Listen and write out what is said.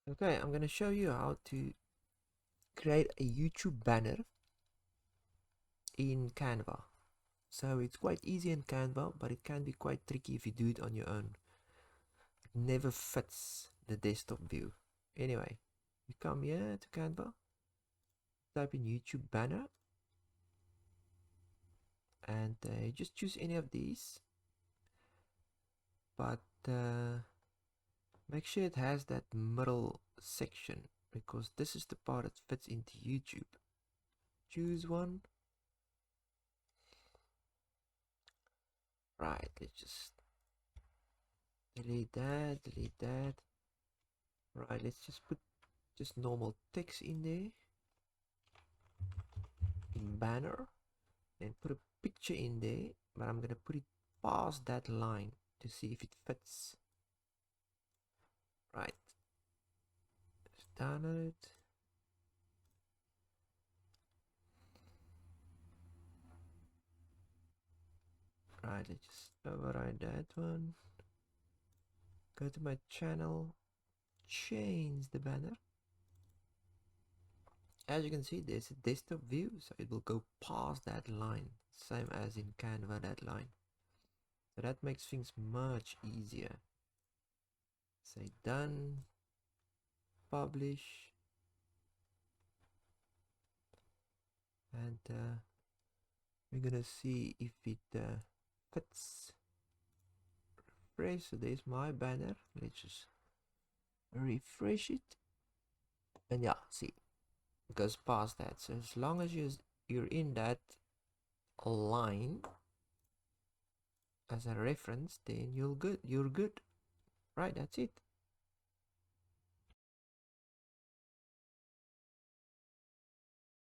Okay, I'm gonna show you how to create a YouTube banner in Canva. So it's quite easy in Canva, but it can be quite tricky if you do it on your own. It never fits the desktop view. Anyway, you come here to Canva, type in YouTube banner, and you just choose any of these, but make sure it has that middle section, because this is the part that fits into YouTube. Choose one. Right, let's just delete that, delete that. Right, let's just put just normal text in there, in banner, and put a picture in there, but I'm gonna put it past that line to see if it fits. Right, let's download it. Right, let's just override that one. Go to my channel, change the banner. As you can see, there's a desktop view, so it will go past that line, same as in Canva, that line. So that makes things much easier. Say done, publish, and we're gonna see if it fits. Refresh. So there's my banner. Let's just refresh it, and yeah, see, it goes past that. So as long as you're in that line as a reference, then you're good. Right, that's it.